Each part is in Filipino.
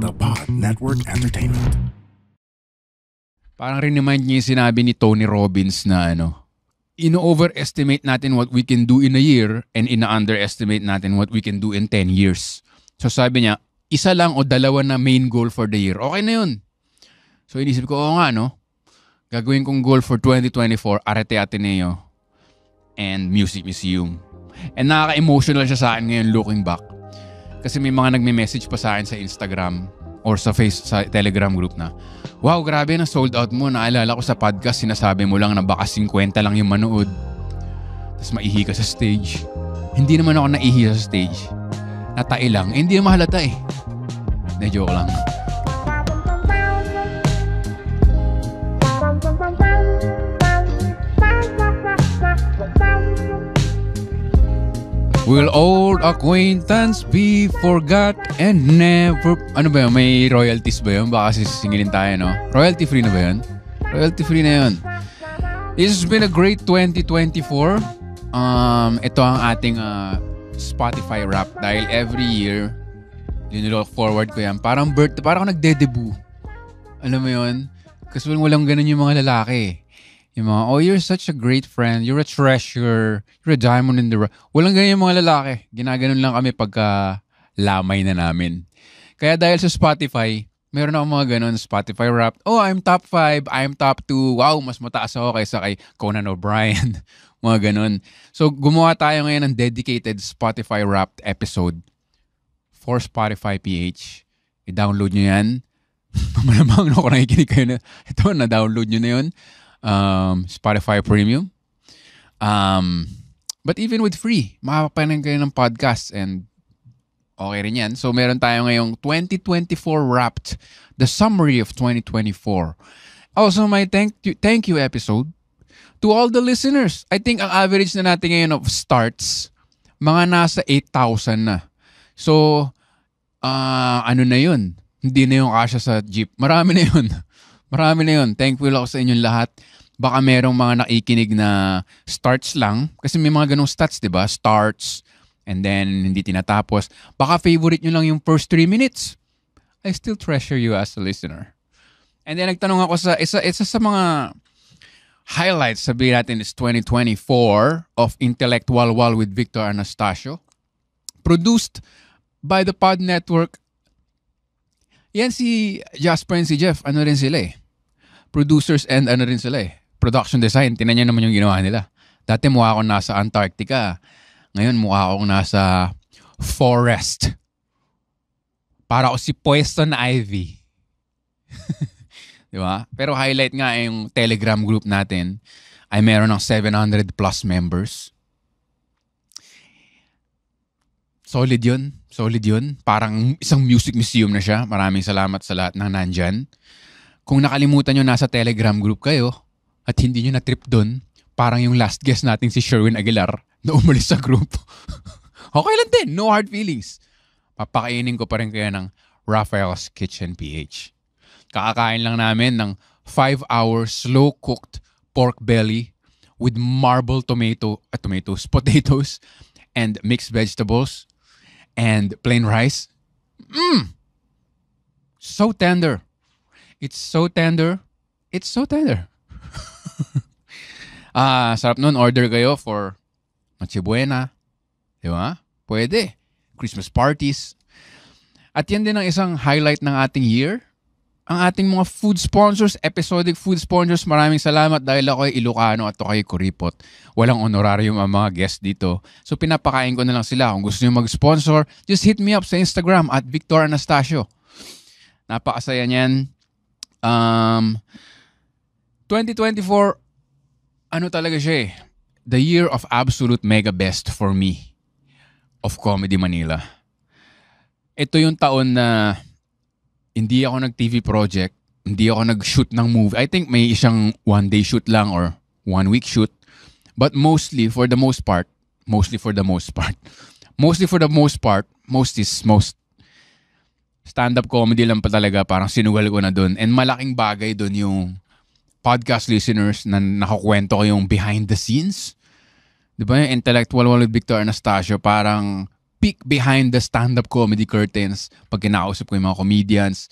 The Pod Network Entertainment. Parang rin-remind niya yung sinabi ni Tony Robbins na ino-overestimate natin what we can do in a year and ina-underestimate natin what we can do in 10 years. So sabi niya, isa lang o dalawa na main goal for the year. Okay na yun. So inisip ko, oo nga no, gagawin kong goal for 2024, Arete Ateneo and Music Museum. And nakaka-emotional siya sa akin ngayon looking back. Kasi may mga nagme-message pa sa akin sa Instagram or sa Telegram group na, wow, grabe na sold out mo. Naalala ko sa podcast, sinasabi mo lang na baka 50 lang yung manood. Tapos maihi ka sa stage. Hindi naman ako naihi sa stage. Natai lang. Hindi naman halata eh. Na joke lang. Will old acquaintance be forgot and never... Ano ba yun? May royalties ba yun? Baka sisingilin tayo, no? Royalty free na ba yun? Royalty free na yun. This has been a great 2024. Ito ang ating Spotify rap. Dahil every year, look forward ko yan. Parang ako nagde-debut. Alam mo yun? Kasi walang ganun yung mga lalaki. Yung mga, oh, you're such a great friend. You're a treasure. You're a diamond in the rough. Walang ganyan yung mga lalaki. Ginaganon lang kami pagka lamay na namin. Kaya dahil sa Spotify, meron akong mga ganon. Spotify Wrapped. Oh, I'm top 5. I'm top 2. Wow, mas mataas ako kaysa kay Conan O'Brien. Mga ganon. So, gumawa tayo ngayon ng dedicated Spotify Wrapped episode for Spotify PH. I-download nyo yan. Malamang ako nakikinig kayo na ito, na-download nyo na yun. Spotify Premium. But even with free, makapapainan kayo ng podcast and okay rin yan. So meron tayo ngayong 2024 Wrapped, the summary of 2024. Also my thank you episode to all the listeners. I think ang average na natin ngayon of starts, mga nasa 8,000 na. So, ano na yun? Hindi na yung kasya sa jeep. Marami na yun. Marami na yun. Thankful ako sa inyong lahat. Baka merong mga nakikinig na starts lang. Kasi may mga ganong stats, di ba? Starts, and then hindi tinatapos. Baka favorite nyo lang yung first 3 minutes. I still treasure you as a listener. And then nagtanong ako sa isa sa mga highlights, sabihin natin is 2024 of Intellectual Wall with Victor Anastasio. Produced by the Pod Network. Yan si Jasper and si Jeff, ano rin sila eh. Producers and ano rin sila eh. Production design, tinan niyo naman yung ginawa nila. Dati mukha akong nasa Antarctica. Ngayon mukha akong nasa forest. Para ako si Poison Ivy. Di ba? Pero highlight nga yung Telegram group natin ay meron ng 700 plus members. Solid yun. Solid yun. Parang isang music museum na siya. Maraming salamat sa lahat ng nandyan. Kung nakalimutan nyo nasa Telegram group kayo at hindi nyo na-trip doon, parang yung last guest natin si Sherwin Aguilar na umalis sa group. Okay lang din. No hard feelings. Papakainin ko pa rin kayo ng Raphael's Kitchen PH. Kakakain lang namin ng 5-hour slow-cooked pork belly with marble potatoes, and mixed vegetables, and plain rice. So tender. It's so tender. It's so tender. Sarap nun. Order kayo for Noche Buena. Di ba? Pwede. Christmas parties. At yan din ang isang highlight ng ating year. Ang ating mga food sponsors, episodic food sponsors, maraming salamat dahil ako ay Ilocano at ako ay Kuripot. Walang honorarium ang mga guests dito. So pinapakain ko na lang sila. Kung gusto nyo mag-sponsor, just hit me up sa Instagram at Victor Anastasio. Napakasaya niyan. 2024, ano talaga siya eh. The year of absolute mega best for me of Comedy Manila. Ito yung taon na hindi ako nag-TV project, hindi ako nag-shoot ng movie. I think may isang one-day shoot lang or one-week shoot. But most is most. Stand-up comedy lang pa talaga, parang sinugal ko na dun. And malaking bagay dun yung podcast listeners na nakakwento ko yung behind the scenes. Di ba yung Intellectual Wall with Victor Anastasio, parang peek behind the stand-up comedy curtains pag kinakausap ko yung mga comedians.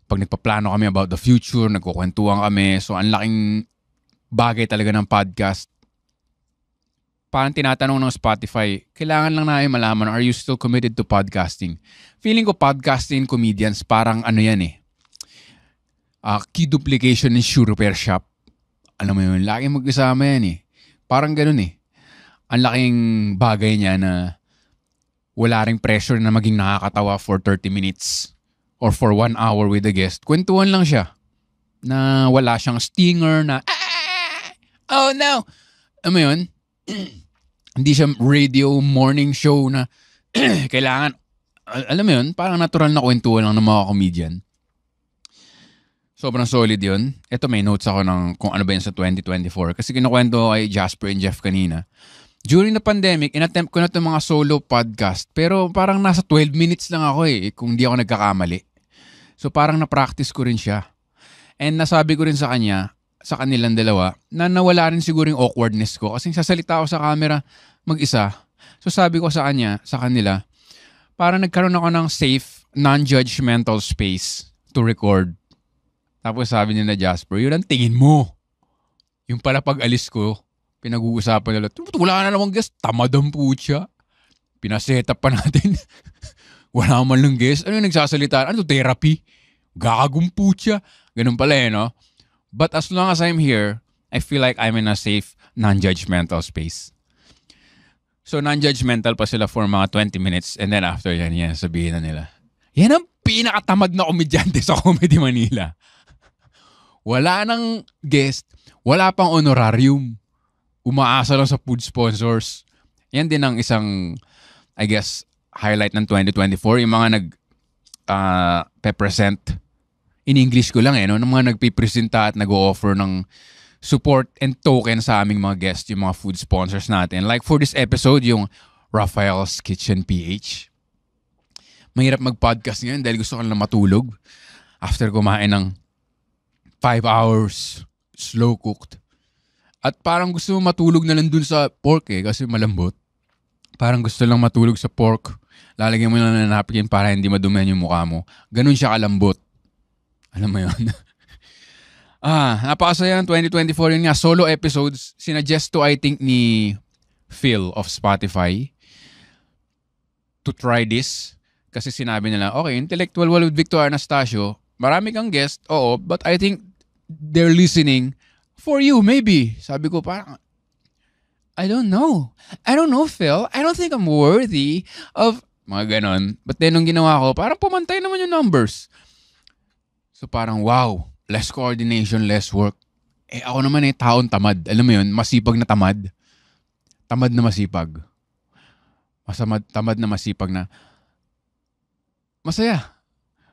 Pag nagpaplano kami about the future, nagkukwentuhan kami. So, ang laking bagay talaga ng podcast. Parang tinatanong ng Spotify, kailangan lang namin malaman, are you still committed to podcasting? Feeling ko podcasting comedians, parang ano yan eh. Key duplication ni Shoe Repair Shop. Alam mo yun, laging magkasama yan eh. Parang ganun eh. Ang laking bagay niya na wala ring pressure na maging nakakatawa for 30 minutes or for 1 hour with a guest. Kwentuhan lang siya na wala siyang stinger na oh no! Alam mo yun? Hindi siya radio morning show na kailangan, alam mo yun, parang natural na kwentuhan lang ng mga comedian. Sobrang solid yun. Ito may notes ako ng kung ano ba yun sa 2024. Kasi kinukwento ko kay Jasper and Jeff kanina. During the pandemic, inattempt ko na itong mga solo podcast. Pero parang nasa 12 minutes lang ako kung di ako nagkakamali. So parang na-practice ko rin siya. And nasabi ko rin sa kanya, sa kanilang dalawa, na nawala rin siguro yung awkwardness ko. Kasi sasalita ako sa camera mag-isa. So sabi ko sa kanila, parang nagkaroon ako ng safe, non-judgmental space to record. Tapos sabi niya na Jasper, yun ang tingin mo. Yung pala pag-alis ko, pinag-uusapan nila, wala na namang guest, tamad ang putya. Pinaset up pa natin. Wala man lang guest. Ano yung nagsasalita? Ano to, therapy? Gagong putya. Ganun pala no? But as long as I'm here, I feel like I'm in a safe, non-judgmental space. So non-judgmental pa sila for mga 20 minutes and then after yan, sabihin na nila, yan ang pinakatamad na komedyante sa Comedy Manila. Wala nang guest, wala pang honorarium. Umaasa lang sa food sponsors. Yan din ang isang, I guess, highlight ng 2024. Yung mga nag-present in English ko lang ng mga nagpipresenta at nag-o-offer ng support and token sa aming mga guests, yung mga food sponsors natin. Like for this episode, yung Raphael's Kitchen PH. Mahirap mag-podcast ngayon dahil gusto ko lang matulog after kumain ng 5 hours slow cooked. At parang gusto mo matulog na lang dun sa pork kasi malambot. Parang gusto lang matulog sa pork. Lalagyan mo lang ng napkin para hindi madumihan yung mukha mo. Ganun siya kalambot. Alam mo yun? Napakasaya ng 2024 yun nga. Solo episodes. Sinuggest to I think ni Phil of Spotify to try this. Kasi sinabi nila, okay, Intellectual Wall with Victor Anastasio. Marami kang guest. Oo, but I think they're listening for you, maybe. Sabi ko parang, I don't know. I don't know, Phil. I don't think I'm worthy of mga ganon. But then nung ginawa ko, parang pumantay naman yung numbers. So parang wow, less coordination, less work. Ako naman taon tamad. Alam mo yun, masipag na tamad. Tamad na masipag. Tamad na masipag na masaya.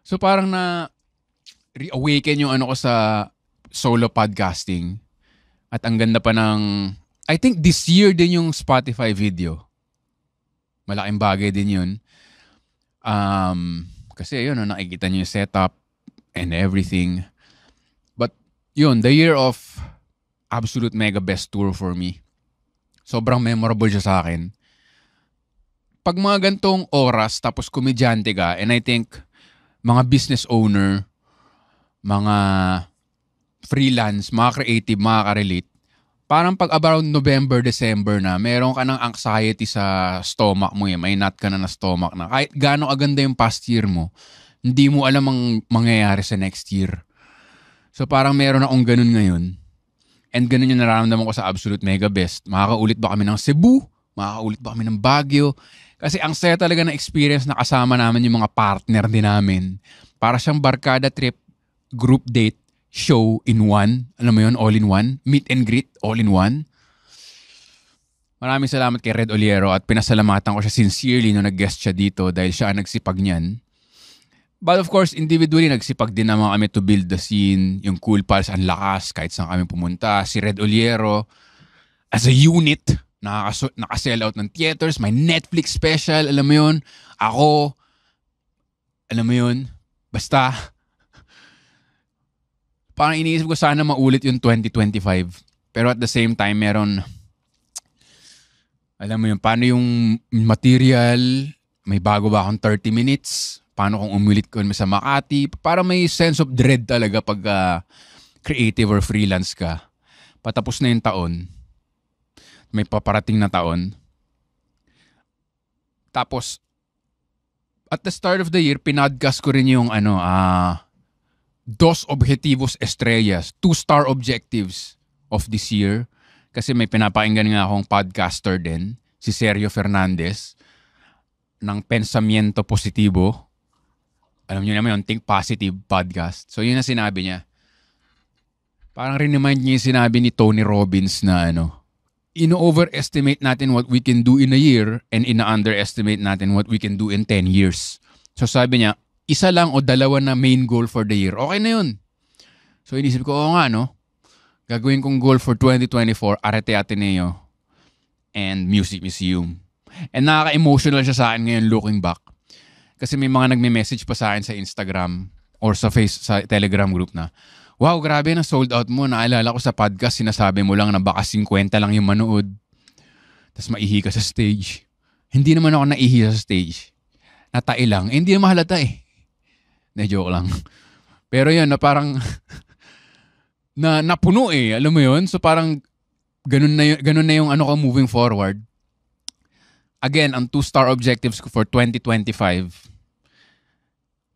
So parang na reawaken yung ano ko sa solo podcasting. At ang ganda pa ng, I think this year din yung Spotify video. Malaking bagay din yun. Kasi yun, nakikita nyo yung setup and everything. But yun, the year of absolute mega best tour for me. Sobrang memorable siya sa akin. Pag mga gantong oras, tapos komedyante ka, and I think mga business owner, mga freelance, mga creative, makaka-relate. Parang pag around November, December na, meron ka ng anxiety sa stomach mo may nut ka na stomach na. Kahit gano'ng aganda yung past year mo, hindi mo alam ang mangyayari sa next year. So parang meron akong ganun ngayon. And ganun yung nararamdaman ko sa Absolute Mega Best. Makakaulit ba kami ng Cebu? Makakaulit ba kami ng Baguio? Kasi ang saya talaga ng experience na kasama namin yung mga partner din namin. Para siyang barkada trip, group date, show in one. Alam mo yun, all in one. Meet and greet, all in one. Maraming salamat kay Red Oliero at pinasalamatan ko siya sincerely nung nag-guest siya dito dahil siya ang nagsipag niyan. But of course, individually, nagsipag din naman kami to build the scene. Yung Cool Pals, ang lakas, kahit saan kami pumunta. Si Red Oliero, as a unit, naka-sell out ng theaters, may Netflix special, alam mo yun. Ako, alam mo yun, basta, parang iniisip ko sana maulit yung 2025. Pero at the same time, meron Alam mo yun, paano yung material, may bago ba akong 30 minutes, paano kung umulit ko sa Makati, para may sense of dread talaga pag creative or freelance ka. Patapos na yung taon, may paparating na taon. Tapos, at the start of the year, pinodcast ko rin yung Dos Objetivos Estrellas, 2-star objectives of this year. Kasi may pinapakinggan nga akong podcaster din, si Sergio Fernandez, ng Pensamiento Positibo. Alam niyo naman yung Think Positive podcast. So yun na sinabi niya. Parang remind niya yung sinabi ni Tony Robbins na ino-overestimate natin what we can do in a year and ina-underestimate natin what we can do in 10 years. So sabi niya, isa lang o dalawa na main goal for the year. Okay na yun. So inisip ko, oo nga, no? Gagawin kong goal for 2024, Arete Ateneo and Music Museum. And nakaka-emotional siya sa akin ngayon looking back. Kasi may mga nagme-message pa sa akin sa Instagram or sa Telegram group na, wow, grabe na sold out mo. Naalala ko sa podcast, sinasabi mo lang na baka 50 lang yung manood. Tapos maihi ka sa stage. Hindi naman ako naihi sa stage. Natai lang. Hindi na mahalata eh. Na-joke lang. Pero yun, na parang napuno eh. Alam mo yun? So parang ganun na yung ko moving forward. Again, ang 2-star objectives ko for 2025.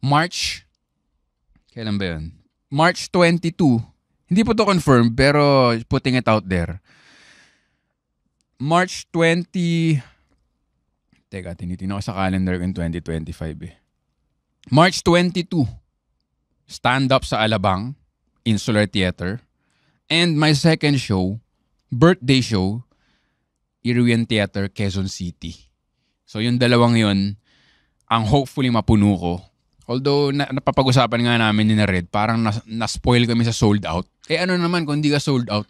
March. Kailan ba yun? March 22. Hindi po to confirm pero putting it out there. March 20. Teka, tinitingnan ko sa calendar ko in 2025 eh. March 22. Stand-up sa Alabang, Insular Theater. And my second show, birthday show, Irian Theater, Quezon City. So yung dalawang yun, ang hopefully mapuno ko. Although napapag-usapan nga namin ni Red, parang na-spoil kami sa sold out. Eh ano naman kung hindi ka sold out?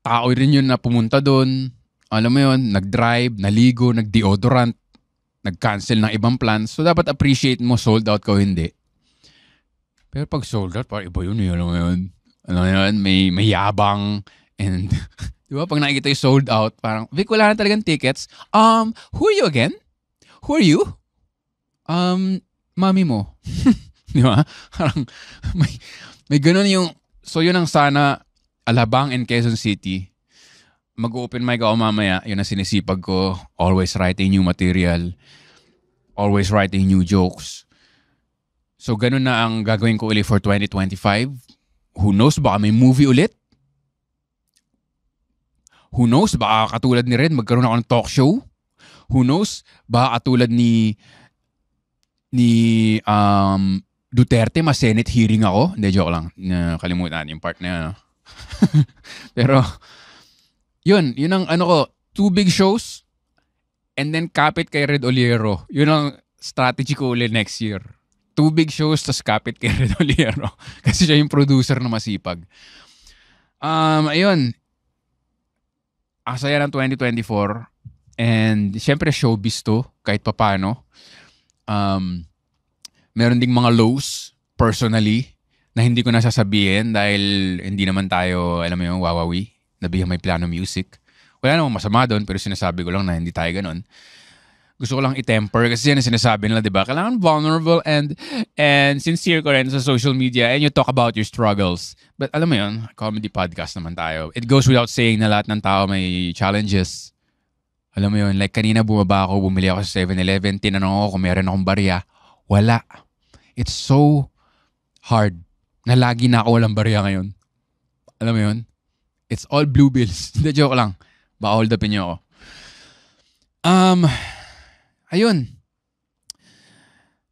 Tao rin yun na pumunta doon. Alam mo yun, nag-drive, naligo, nag-deodorant, nag-cancel ng ibang plans. So dapat appreciate mo sold out ka o hindi. Pero pag sold out, parang iba yun. Alam mo yun? Alam mo yun, may yabang. And di ba, pag nakikita yung sold out, parang, Vic, wala na talagang tickets. Who are you again? Who are you? Mami mo. Di ba? Parang, may ganun yung, so yun ang sana, Alabang and Quezon City. Mag-open mic ako mamaya. Yun ang sinisipag ko. Always writing new material. Always writing new jokes. So ganun na ang gagawin ko ulit for 2025. Who knows, baka may movie ulit. Who knows, baka katulad ni Red, magkaroon ako ng talk show. Who knows, baka katulad ni Duterte, mas-Senate hearing ako. Hindi, joke lang. Kalimutan yung part na pero yun ang ko, 2 big shows and then kapit kay Red Oliero. Yun ang strategy ko ulit next year. 2 big shows tas kapit kay Red Oliero. Kasi siya yung producer na masipag. Ayun. Ang saya ng 2024 and syempre showbiz to kahit papano. Meron ding mga lows personally na hindi ko nasasabihin dahil hindi naman tayo, alam mo yung wawawi. Nabihang may plano music. Wala namang masama doon, pero sinasabi ko lang na hindi tayo ganun. Gusto ko lang i-temper kasi yan ang sinasabi nila, di ba? Kailangan vulnerable and sincere ko rin sa social media and you talk about your struggles. But alam mo yun, comedy podcast naman tayo. It goes without saying na lahat ng tao may challenges. Alam mo yun, like kanina bumaba ako, bumili ako sa 7-Eleven, tinanong ako kung meron akong barya. Wala. It's so hard na lagi na ako walang barya ngayon. Alam mo yun? It's all blue bills. Hindi, joke lang. Baka hold upin niyo ako. Ayun.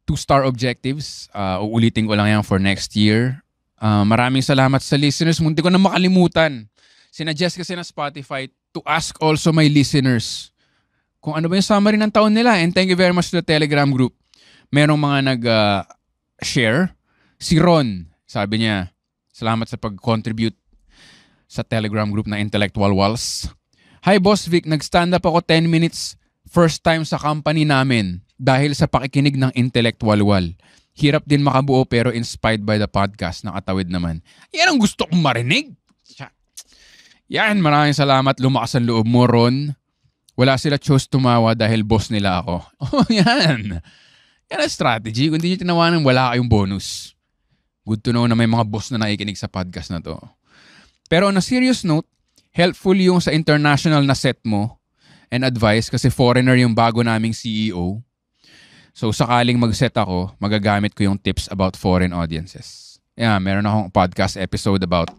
2-star objectives. Uulitin ko lang yan for next year. Maraming salamat sa listeners. Munti ko na makalimutan. Sinuggest kasi na Spotify to ask also my listeners kung ano ba yung summary ng taon nila. And thank you very much to the Telegram group. Merong mga nag-share. Si Ron, sabi niya, salamat sa pag-contribute sa Telegram group na Intellectual Walls. Hi Boss Vic, nag-stand up ako 10 minutes first time sa company namin dahil sa pakikinig ng Intellectual Wall. Hirap din makabuo pero inspired by the podcast. Nakatawid naman. Yan ang gusto kong marinig. Yan, maraming salamat. Lumakas ang loob mo, Ron. Wala sila choose tumawa dahil boss nila ako. Oh, yan. Yan ang strategy. Kung di nyo tinawanan, wala kayong bonus. Good to know na may mga boss na nakikinig sa podcast na to. Pero on a serious note, helpful yung sa international na set mo and advice kasi foreigner yung bago naming CEO. So sakaling mag-set ako, magagamit ko yung tips about foreign audiences. Yeah, meron akong podcast episode about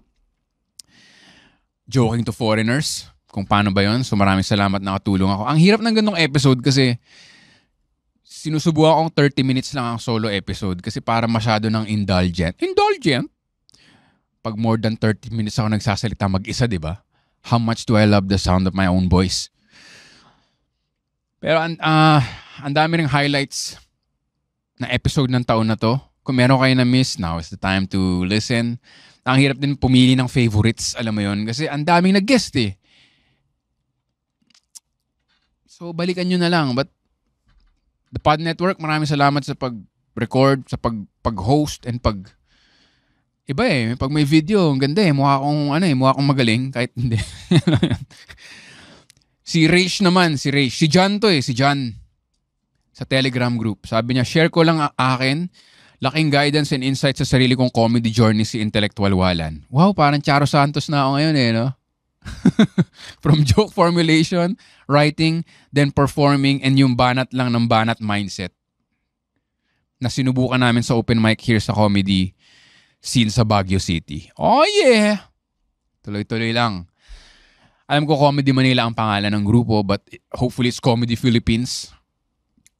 joking to foreigners. Kung paano ba yun. So maraming salamat na nakatulong ako. Ang hirap ng ganong episode kasi sinusubukan akong 30 minutes lang ang solo episode kasi para masyado ng indulgent. Indulgent? Pag more than 30 minutes ako nagsasalita mag-isa, di ba? How much do I love the sound of my own voice? Pero ang dami ring highlights na episode ng taon na to. Kung meron kayo na miss, now is the time to listen. Ang hirap din pumili ng favorites, alam mo yun. Kasi ang daming nag-guest eh. So, balikan nyo na lang. But the Pod Network, maraming salamat sa pag-record, sa pag-host, and iba eh. Pag may video, ang ganda eh. Mukha akong magaling. Kahit hindi. Si Raish naman, si John to eh, si John. Sa Telegram group. Sabi niya, share ko lang akin. Laking guidance and insight sa sarili kong comedy journey si Intellectual Walan. Wow, parang Charo Santos na ako ngayon eh, no? From joke formulation, writing, then performing, and yung banat lang ng banat mindset na sinubukan namin sa open mic here sa comedy scene sa Baguio City. Oh yeah! Tuloy-tuloy lang. Alam ko Comedy Manila ang pangalan ng grupo, but hopefully it's Comedy Philippines,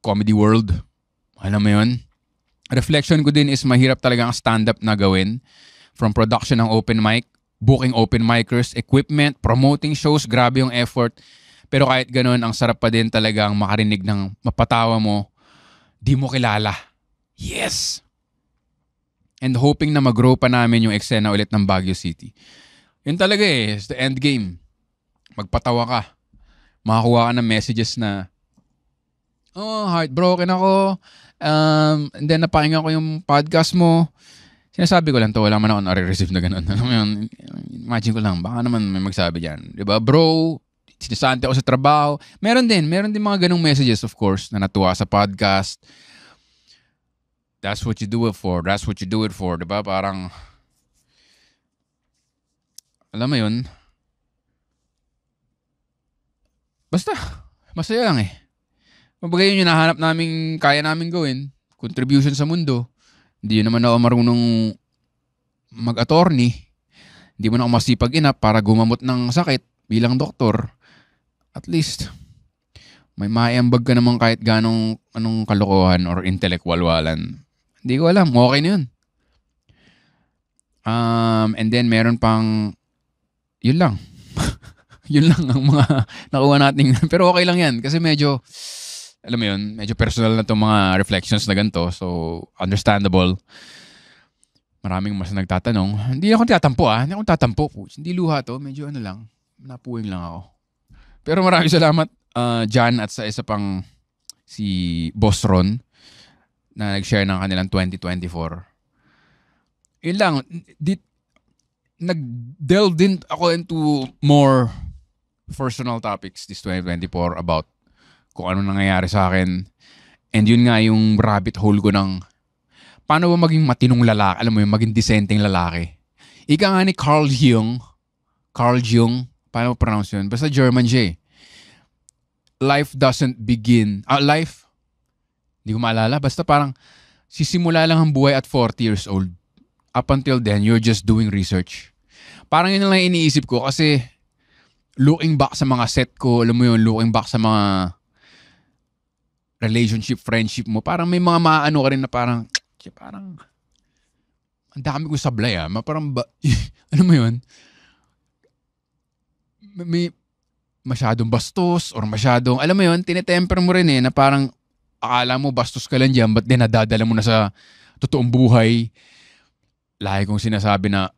Comedy World. Alam mo yun? Reflection ko din is mahirap talaga ang stand-up na gawin. From production ng open mic, booking open micers, equipment, promoting shows, grabe yung effort. Pero kahit ganun, ang sarap pa din talagang makarinig ng mapatawa mo, di mo kilala. Yes! And hoping na mag-grow pa namin yung eksena ulit ng Baguio City. Yun talaga eh, it's the end game. Magpatawa ka. Makakuha ka ng messages na, oh, heartbroken ako. And then napahinga ko yung podcast mo. Sinasabi ko lang to, wala man ako nare-receive na gano'n. Imagine ko lang, baka naman may magsabi dyan. Diba, bro, sinasante ako sa trabaho. Meron din mga ganong messages, of course, na natuwa sa podcast. That's what you do it for. That's what you do it for. Diba, parang, alam mo yun, basta, masaya lang eh. Mabagay yun yung nahanap namin, kaya namin gawin. Contribution sa mundo. Hindi naman ako marunong mag-attorney. Hindi mo na ako masipag enough para gumamot ng sakit bilang doktor. At least, may maiambag ka naman kahit anong kalokohan or intellectual walan. Hindi ko alam. Okay na yun. And then, meron pang, yun lang. Yun lang ang mga nakuha natin. Pero okay lang yan. Kasi medyo, alam mo yun, medyo personal na itong mga reflections na ganito. So, understandable. Maraming mas nagtatanong. Hindi ako tatampo Hindi ako tatampo. Hindi luha to. Medyo ano lang. Napuwing lang ako. Pero maraming salamat, Jan, at sa isa pang si Boss Ron na nag-share ng kanilang 2024. Yun lang. Nag-delve din ako into more personal topics this 2024 about kung ano nangyayari sa akin. And yun nga yung rabbit hole ko ng paano ba maging matinong lalaki, alam mo yung maging disenteng lalaki. Ika nga ni Carl Jung, paano pronounce yun? Basta German siya eh. Life doesn't begin, hindi ko maalala, basta parang sisimula lang ang buhay at 40 years old. Up until then, you're just doing research. Parang yun lang iniisip ko kasi looking back sa mga set ko, alam mo yun, looking back sa mga relationship, friendship mo, parang may mga maano ka rin na parang ang dami ko sablay parang ano mo yun, may masyadong bastos or masyadong, alam mo yun, tinetemper mo rin na parang akala mo bastos ka lang dyan, but then nadadala mo na sa totoong buhay. Lagi kong sinasabi na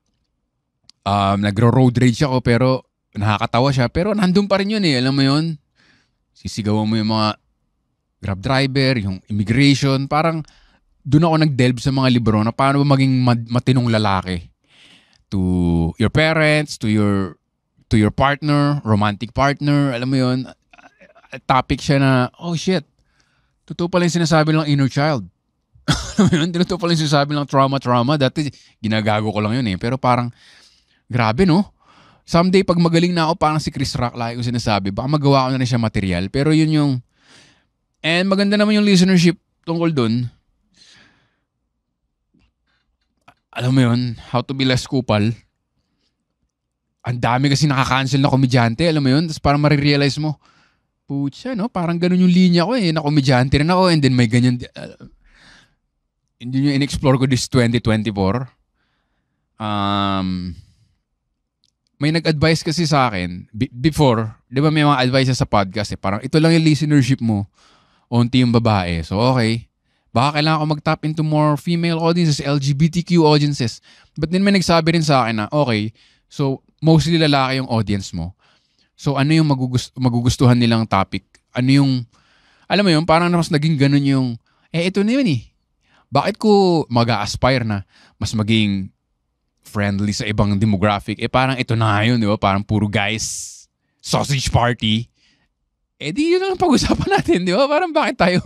nagro-road rage ako pero nakakatawa siya, pero nandun pa rin yun alam mo yun, sisigawan mo yung mga grab driver, yung immigration, parang doon ako nag-delve sa mga libro na paano ba maging matinong lalaki to your parents, to your partner, romantic partner, alam mo yun, topic siya na, oh shit, totoo pala yung sinasabi lang inner child. Totoo pala yung sinasabi lang trauma. Dati, ginagago ko lang yun eh. Pero parang, grabe no? Someday, pag magaling na ako, parang si Chris Rock, lagi ko sinasabi, baka magawa ko na rin siya material. Pero yun yung, and maganda naman yung listenership tungkol dun. Alam mo yun, how to be less kupal. Ang dami kasi nakaka-cancel na komedyante, alam mo yun? Tapos parang marirealize mo, putya, no? Parang ganun yung linya ko eh, na komedyante rin ako, and then may ganyan, hindi yung in-explore ko this 2024. May nag-advise kasi sa akin, before, di ba may mga advice sa podcast eh, parang ito lang yung listenership mo, onti yung babae. So okay, baka kailangan ko mag-tap into more female audiences, LGBTQ audiences. But then may nagsabi rin sa akin na, okay, so mostly lalaki yung audience mo. So ano yung magugustuhan nilang topic? Ano yung, alam mo yun, parang mas naging ganun yung, ito na yun eh. Bakit ko mag-a-aspire na mas maging friendly sa ibang demographic? Parang ito na yun, di ba? Parang puro guys, sausage party. Di yun ang pag-usapan natin, di ba? Parang bakit tayo...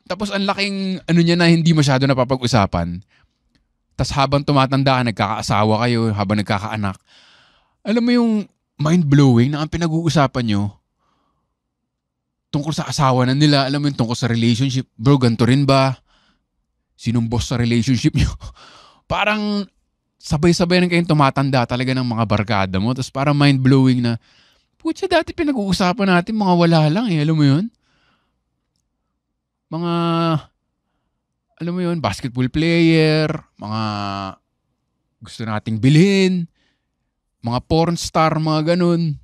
Tapos ang laking ano niya na hindi masyado napapag-usapan. Tapos habang tumatanda ka, nagkakaasawa kayo, habang nagkakaanak, alam mo yung mind-blowing na ang pinag-uusapan nyo tungkol sa asawa na nila, alam mo yung tungkol sa relationship. Bro, ganito rin ba? Sinong boss sa relationship nyo? Parang sabay-sabay rin kayong tumatanda talaga ng mga barkada mo. Tapos parang mind-blowing na, putya, dati pinag-uusapan natin mga wala lang eh, alam mo yun? Mga, alam mo yun, basketball player, mga gusto nating bilhin, mga porn star, mga ganun.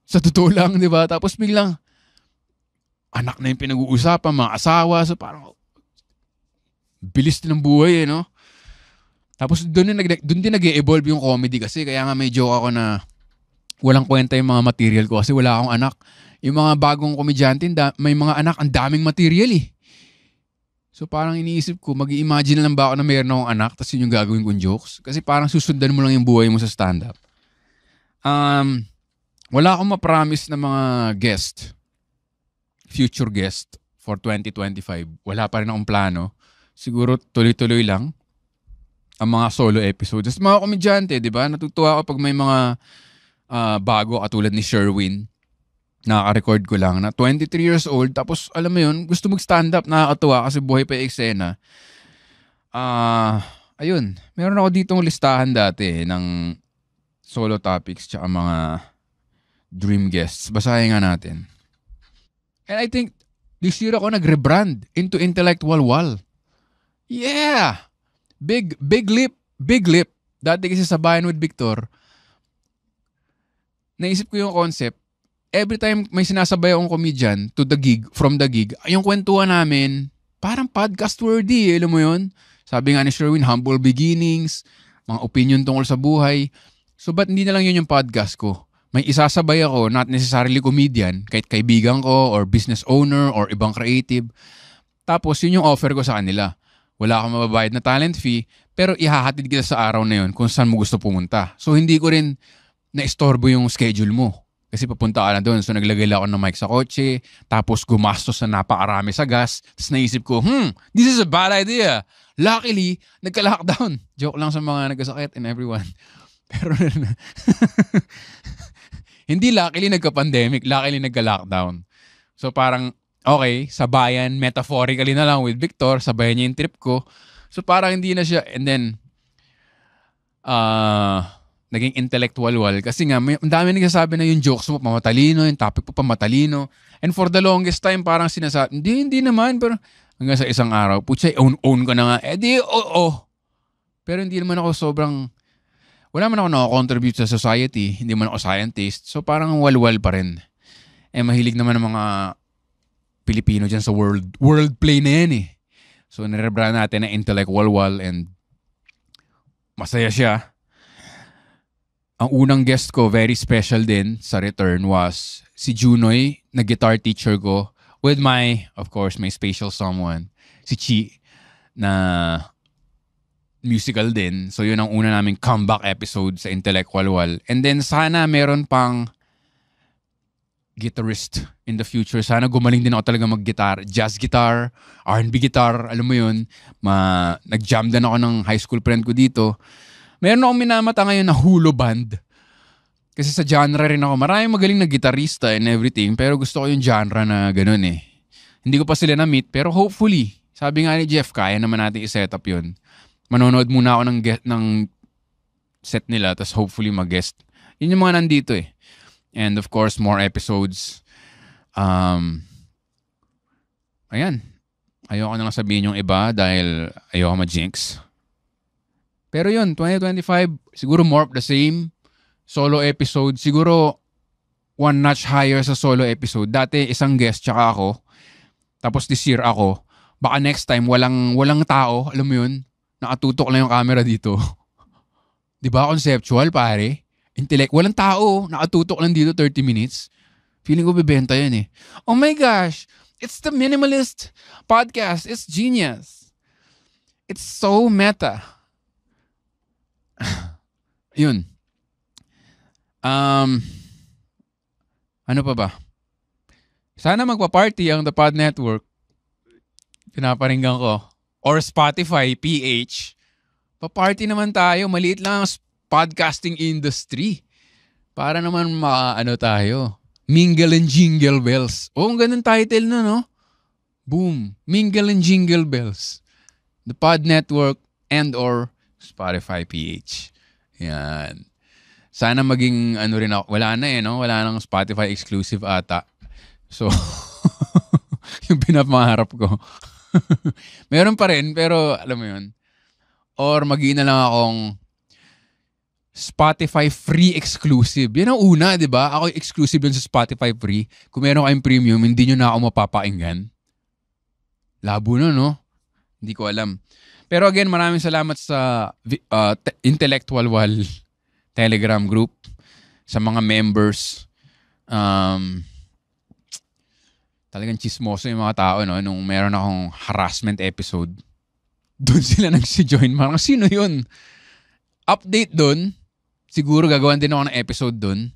Sa totoo lang, di ba? Tapos biglang, anak na yung pinag-uusapan, mga asawa. So parang, bilis din ng buhay eh, no? Tapos doon din nag-e-evolve yung comedy kasi. Kaya nga may joke ako na walang kwenta yung mga material ko kasi wala akong anak. Yung mga bagong komedyante, may mga anak, ang daming material eh. So parang iniisip ko, mag-i-imagine na lang ba ako na mayroon akong anak tapos yun yung gagawin kong jokes? Kasi parang susundan mo lang yung buhay mo sa stand-up. Wala akong ma-promise na mga guest, future guest for 2025. Wala pa rin akong plano. Siguro tuloy-tuloy lang ang mga solo episodes. Mga komedyante, di ba? Natutuwa ako pag may mga bago katulad ni Sherwin. Nakaka-record ko lang na 23 years old. Tapos alam mo yun, gusto mag-stand up. Nakakatuwa kasi buhay pa yung eksena. Ayun. Meron ako ditong listahan dati ng solo topics tsaka mga dream guests. Basahin nga natin. And I think this year ako nag-rebrand into Intellectual Wall. Yeah! Big leap. Big leap. Dati kasi sa Bayan with Victor, naisip ko yung concept. Every time may sinasabay akong comedian to the gig, from the gig, yung kwentuhan namin, parang podcast worthy, alam mo yun? Sabi nga ni Sherwin, humble beginnings, mga opinion tungkol sa buhay. So ba't hindi na lang yun yung podcast ko? May isasabay ako, not necessarily comedian, kahit kaibigan ko, or business owner, or ibang creative. Tapos yun yung offer ko sa kanila. Wala akong mababayad na talent fee, pero ihahatid kita sa araw na yun kung saan mo gusto pumunta. So hindi ko rin na-istorbo yung schedule mo. Kasi papunta ka na doon. So naglagay lang ako ng mic sa kotse. Tapos gumastos na napakarami sa gas. Tapos naisip ko, this is a bad idea. Luckily, nagka-lockdown. Joke lang sa mga nagkasakit and everyone. Pero hindi luckily nagka-pandemic. Luckily nagka-lockdown. So parang, okay, sabayan, metaphorically na lang with Victor. Sabayan niya yung trip ko. So parang hindi na siya. And then, naging intellectual wall. Kasi nga, ang dami nagsasabi na yung jokes mo pamatalino, yung topic mo pamatalino. And for the longest time, parang sinasabi, hindi naman. Pero hanggang sa isang araw, putya, own ko na nga. Oo. Pero hindi naman ako sobrang, wala man ako nakakontribute sa society. Hindi man ako scientist. So parang walwal pa rin. Mahilig naman ng mga Pilipino dyan sa world play na yan eh. So nirebrand natin na intellectual wall and masaya siya. Ang unang guest ko, very special din sa return was si Junoy, na guitar teacher ko with of course, my special someone, si Chi, na musical din. So yun ang una naming comeback episode sa Intellectual Wall. And then sana meron pang guitarist in the future. Sana gumaling din ako talaga mag-guitar. Jazz guitar, R&B guitar, alam mo yun. Nag-jam din ako ng high school friend ko dito. Meron akong minamata ngayon na hulo band. Kasi sa genre rin ako. Maraming magaling na gitarista and everything. Pero gusto ko yung genre na ganun eh. Hindi ko pa sila na-meet. Pero hopefully, sabi nga ni Jeff, kaya naman natin i-set up yun. Manonood muna ako ng set nila. Tapos hopefully mag-guest. Yun yung mga nandito eh. And of course, more episodes. Ayan. Ayoko na lang sabihin yung iba dahil ayoko ma-jinx. Pero yun, 2025, siguro more of the same. Solo episode, siguro one notch higher sa solo episode. Dati isang guest tsaka ako. Tapos this year ako. Baka next time walang tao, alam mo yun, nakatutok lang yung camera dito. 'Di ba conceptual pare? Intellect, walang tao, nakatutok lang dito 30 minutes. Feeling ko bibenta yan eh. Oh my gosh, it's the minimalist podcast. It's genius. It's so meta. Yun. Ano pa ba? Sana magpa-party ang The Pod Network. Pinaparinggan ko. Or Spotify, PH. Pa-party naman tayo. Maliit lang ang podcasting industry. Para naman tayo. Mingle and Jingle Bells. Oh, ang ganun title na, no? Boom. Mingle and Jingle Bells. The Pod Network and or Spotify, PH. Yan. Sana maging rin ako. Wala na eh, no? Wala nang Spotify exclusive ata. So, yung pinapangarap ko. Meron pa rin, pero alam mo yun. Or magiging na lang akong Spotify free exclusive. Yan ang una, di ba? Ako exclusive yun sa Spotify free. Kung meron kayong premium, hindi nyo na ako mapapakinggan. Labo na, no? Hindi ko alam. Pero again, maraming salamat sa Intellectual Wall Telegram group, sa mga members. Talagang chismoso yung mga tao, no? Nung meron akong harassment episode, doon sila nagsi-join. Parang sino yun? Update doon. Siguro gagawan din ako ng episode doon.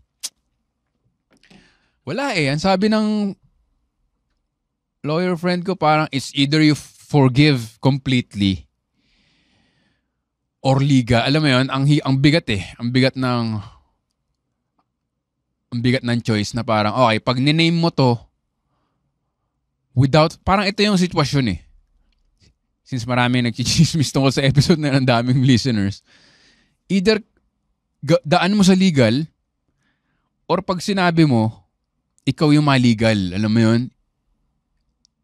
Wala eh. Ang sabi ng lawyer friend ko, parang it's either you forgive completely or liga. Alam mo yun, ang bigat eh. Ang bigat ng choice na parang, okay, pag niname mo to, without, parang ito yung sitwasyon eh. Since marami nagchichismis tungkol sa episode na ng daming listeners, either daan mo sa legal, or pag sinabi mo, ikaw yung maligal. Alam mo yun?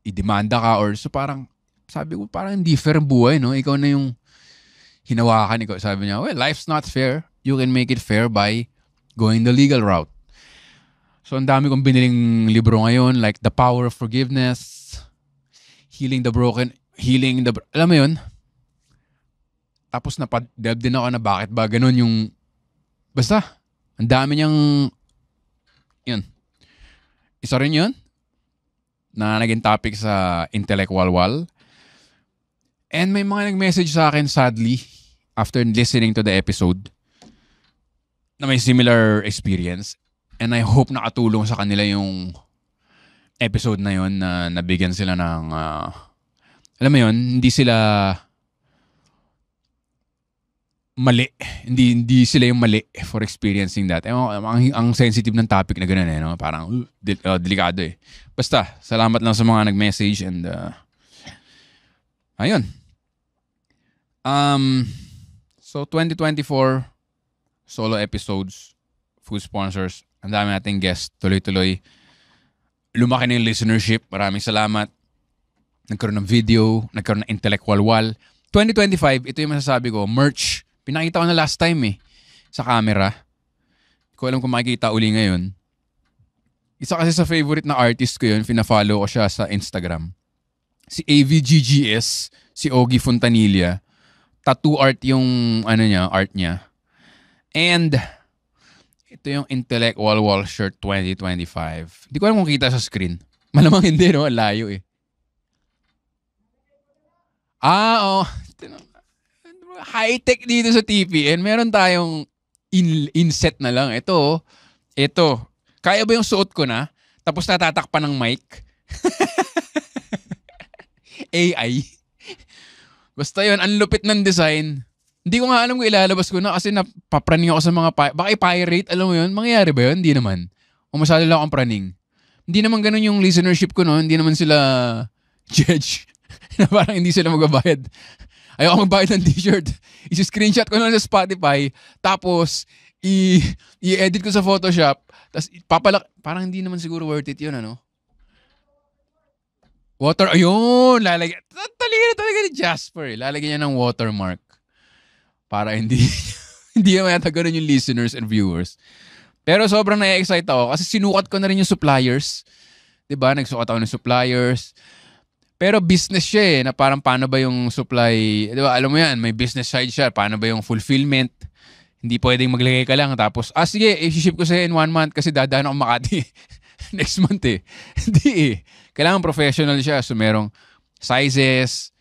Idemanda ka or so parang, sabi ko parang hindi fair buhay, no? Ikaw na yung hinawakan ikaw. Sabi niya, well, life's not fair. You can make it fair by going the legal route. So, ang dami kong biniling libro ngayon, like The Power of Forgiveness, Healing the Broken, alam mo yun? Tapos napadelve din ako na bakit ba ganun yung, basta, ang dami niyang, yun. Isa rin yun, na naging topic sa Intellectual Wall. And may mga nag-message sa akin, sadly, after listening to the episode, na may similar experience. And I hope nakatulong sa kanila yung episode na yun na nabigyan sila ng, alam mo yun, hindi sila mali. Hindi sila yung mali for experiencing that. Ang sensitive ng topic na gano'n eh. No? Parang delikado eh. Basta, salamat lang sa mga nag-message and ayun. So 2024 solo episodes, food sponsors, ang dami nating guests, tuloy-tuloy. Lumaki na yung listenership. Maraming salamat. Nagkaroon ng video, nagkaroon ng Intellectual Wall. 2025, ito yung masasabi ko, merch. Pinakita ko na last time eh, sa camera. Hindi ko alam kung makikita uli ngayon. Isa kasi sa favorite na artist ko yun, fina-follow ko siya sa Instagram. Si AVGGS, si Ogie Fontanilla. Tattoo art yung art niya. And ito yung Intellectual Wall shirt 2025. Hindi ko alam kung kita sa screen. Malamang hindi, no? Layo eh. Oh. High-tech dito sa TPN. Meron tayong inset na lang. Ito. Kaya ba yung suot ko na? Tapos natatakpan ng mic. AI. Basta yun, ang lupit ng design. Hindi ko nga alam kung ilalabas ko na kasi napapraning ako sa mga baka i-pirate, alam mo yun? Mangyayari ba yun? Hindi naman. O masyado lang akong praning. Hindi naman ganun yung listenership ko, no? Hindi naman sila judge. Na parang hindi sila magbabayad. Ayoko magbayad ng t-shirt. I-screenshot ko lang sa Spotify. Tapos, i-edit ko sa Photoshop. Tapos, parang hindi naman siguro worth it yun, ano? Ayun! Lalagyan. Talaga ni Jasper. Lalagyan niya ng watermark. Para hindi naman yata ganun yung listeners and viewers. Pero sobrang na-excite ako kasi sinukat ko na rin yung suppliers. 'Di ba? Nagsukat ako ng suppliers. Pero business siya eh, na parang paano ba yung supply, 'di ba? Alam mo 'yan, may business side siya, paano ba yung fulfillment? Hindi pwedeng maglagay ka lang tapos sige, i-ship ko sa'yo in 1 month kasi dadaan ako Makati next month eh. Hindi eh. Kailangan professional siya. So merong sizes,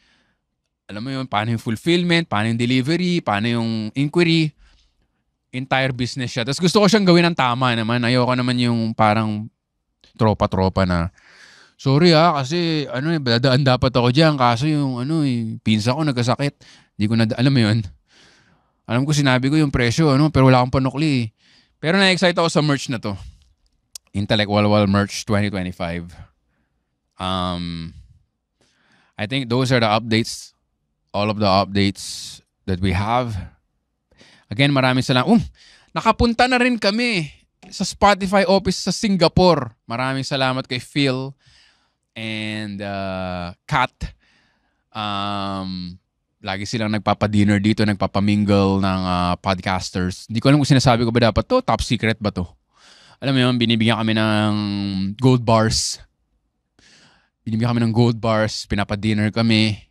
alam mo yun, paano yung fulfillment, paano yung delivery, paano yung inquiry. Entire business siya. Tapos gusto ko siyang gawin ng tama naman. Ayoko naman yung parang tropa-tropa na, sorry kasi dadaan dapat ako dyan. Kaso yung pinsa ko nagkasakit. Hindi ko alam mo yun. Alam ko sinabi ko yung presyo, pero wala akong panukli. Pero na-excite ako sa merch na to. Intellect Walwal Merch 2025. I think those are the updates. All of the updates that we have. Again, maraming salamat. Nakapunta na rin kami sa Spotify office sa Singapore. Maraming salamat kay Phil and Kat. Lagi silang nagpapadinner dito, nagpapamingle ng podcasters. Hindi ko alam kung sinasabi ko ba dapat to. Top secret ba to? Alam mo yun, binibigyan kami ng gold bars. Pinapadinner kami.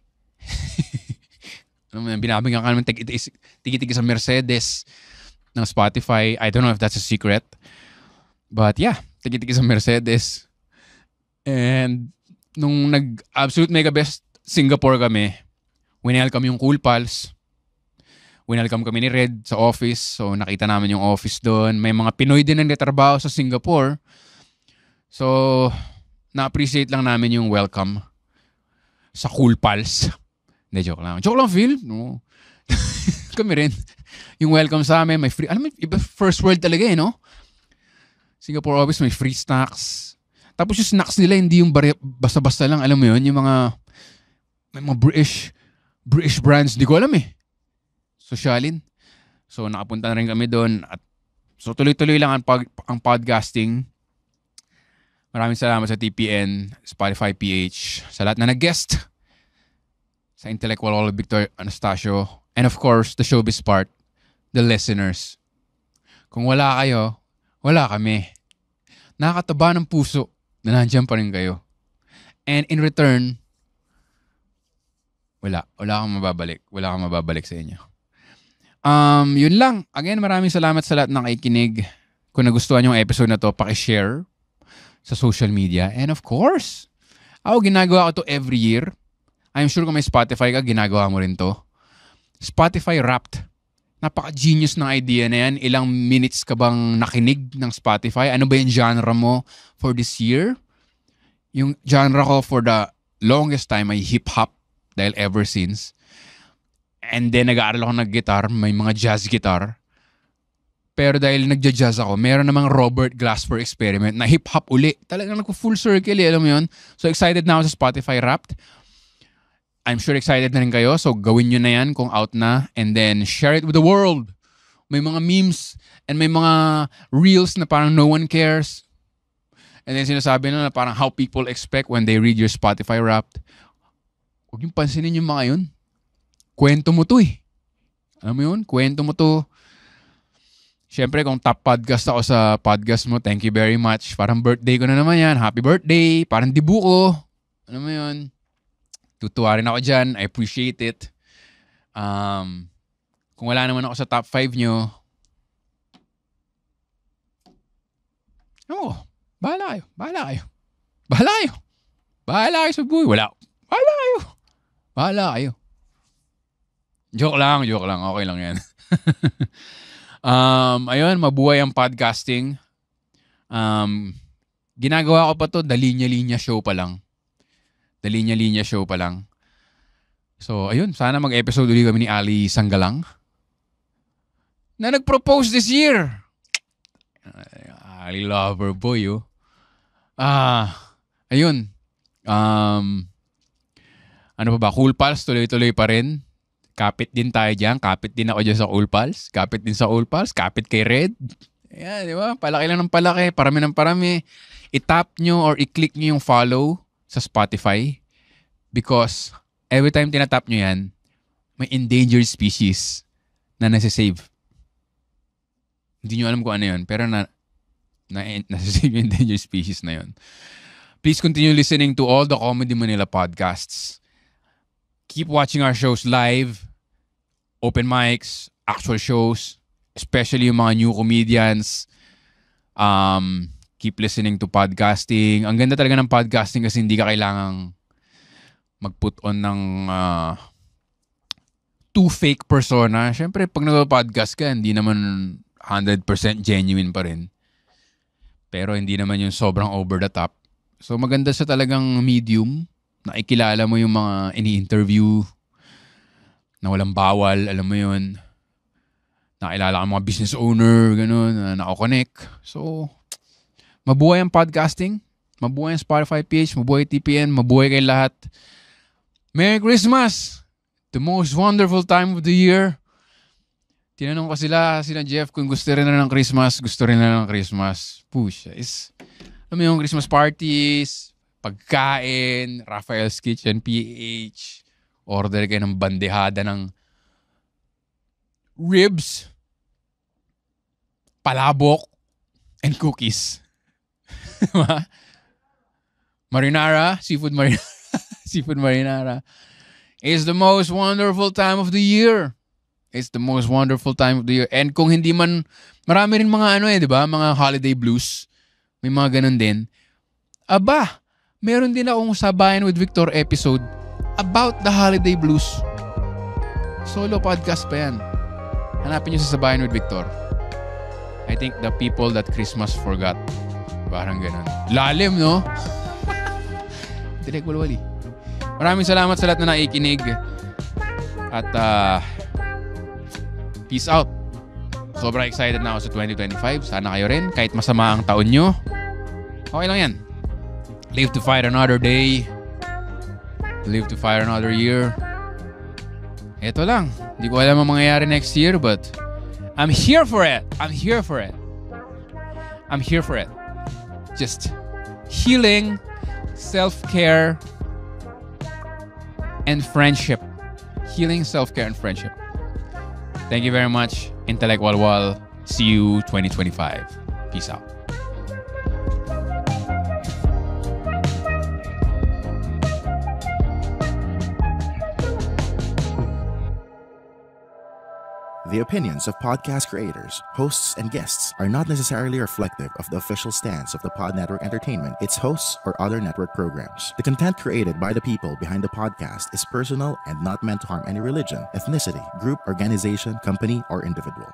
Binabigyan ka naman tigi-tigi sa Mercedes ng Spotify. I don't know if that's a secret. But yeah, tigi-tigi sa Mercedes. And nung nag-absolute mega best Singapore kami, winelcome yung Cool Pals. Winelcome kami ni Red sa office. So nakita namin yung office doon. May mga Pinoy din ang nagtatrabaho sa Singapore. So na-appreciate lang namin yung welcome sa Cool Pals. Hindi, joke lang. Joke lang, Phil. No. Kami rin. Yung welcome sa amin, may free, iba first world talaga no? Singapore office, may free snacks. Tapos yung snacks nila, hindi yung basta-basta lang, alam mo yun, yung may mga British brands, di ko alam eh. Sosyalin. So, nakapunta na rin kami doon. So, tuloy-tuloy lang ang podcasting. Maraming salamat sa TPN, Spotify PH, sa lahat na nag-guest. Sa Intellect Walwal, Victor Anastasio, and of course, the showbiz part, the listeners. Kung wala kayo, wala kami. Nakakataba ng puso na nandiyan pa rin kayo. And in return, wala kang mababalik. Wala kang mababalik sa inyo. Yun lang. Again, maraming salamat sa lahat ng nakikinig. Kung nagustuhan yung episode na to, paki-share sa social media. And of course, ginagawa ko to every year. I'm sure kung may Spotify ka, ginagawa mo rin to. Spotify Wrapped. Napaka-genius ng idea na yan. Ilang minutes ka bang nakinig ng Spotify? Ano ba yung genre mo for this year? Yung genre ko for the longest time ay hip-hop dahil ever since. And then nag-aaral ako ng-guitar, may mga jazz guitar. Pero dahil nagja-jazz ako, meron namang Robert Glasper experiment na hip-hop uli. Talagang nagpo-full circle, alam mo yun? So excited na ako sa Spotify Wrapped. I'm sure excited na rin kayo. So gawin nyo na yan kung out na. And then share it with the world. May mga memes and may mga reels na parang no one cares. And then sinasabi na parang how people expect when they read your Spotify Wrapped. Huwag yung pansinin yung mga yun. Kwento mo to eh. Alam mo yun? Kwento mo to. Siyempre kung top podcast ako sa podcast mo, thank you very much. Parang birthday ko na naman yan. Happy birthday. Parang dibu ko. Alam mo yun? Tutuwa rin ako dyan. I appreciate it. Kung wala naman ako sa top 5 nyo, bahala kayo. Bahala kayo sa buhay. Bahala kayo. Joke lang. Okay lang yan. Ayun, mabuhay ang podcasting. Ginagawa ko pa to, the linya-linya show pa lang. So, ayun, sana mag-episode ulit kami ni Ali Sanggalang na nag-propose this year. Ali lover boy, oh. Ayun. Ano pa ba? Cool Pals, tuloy-tuloy pa rin. Kapit din tayo dyan. Kapit din ako dyan sa Cool Pals. Kapit din sa Cool Pals. Kapit kay Red. Ayan, di ba? Palaki lang ng palaki. Parami ng parami. I-tap nyo or i-click nyo yung follow sa Spotify. Because every time tinatap nyo yan, may endangered species na nasa-save. Hindi nyo alam kung ano yun. Pero nasa-save yung endangered species na yun. Please continue listening to all the Comedy Manila podcasts. Keep watching our shows live. Open mics, actual shows, especially yung mga new comedians. Keep listening to podcasting. Ang ganda talaga ng podcasting kasi hindi ka kailangang mag-put on ng too fake persona. Siyempre, pag nag-podcast ka, hindi naman 100% genuine pa rin. Pero hindi naman yung sobrang over the top. So maganda siya talagang medium. Nakikilala mo yung mga ini-interview na walang bawal, alam mo yun. Nakilala ka mga business owner, gano'n, na nako-connect. So, mabuhay ang podcasting, mabuhay ang Spotify page, mabuhay TPN, mabuhay kayo lahat. Merry Christmas! The most wonderful time of the year. Tinanong ko sila Jeff, kung gusto rin na ng Christmas, Push, alam mo yung Christmas parties, pagkain, Raphael's Kitchen, PH, order kayo ng bandehada ng ribs, palabok, and cookies. Marinara, seafood marinara is the most wonderful time of the year. And kung hindi man, marami rin mga di ba? Mga holiday blues. May mga ganun din. Meron din akong Sabayan with Victor episode about the holiday blues. Solo podcast pa yan. Hanapin nyo sa Sabayan with Victor. I think the people that Christmas forgot. Parang ganun. Lalim, no? Direk walwali. Maraming salamat sa lahat na nakikinig. At peace out. Sobrang excited na ako sa 2025. Sana kayo rin. Kahit masama ang taon nyo. Okay lang yan. Live to fight another day. Live to fight another year. Ito lang. Hindi ko alam ang mangyayari next year, but I'm here for it. Just healing, self-care, and friendship. Thank you very much. Intellect Walwal. See you 2025. Peace out. The opinions of podcast creators, hosts, and guests are not necessarily reflective of the official stance of the Pod Network Entertainment, its hosts, or other network programs. The content created by the people behind the podcast is personal and not meant to harm any religion, ethnicity, group, organization, company, or individual.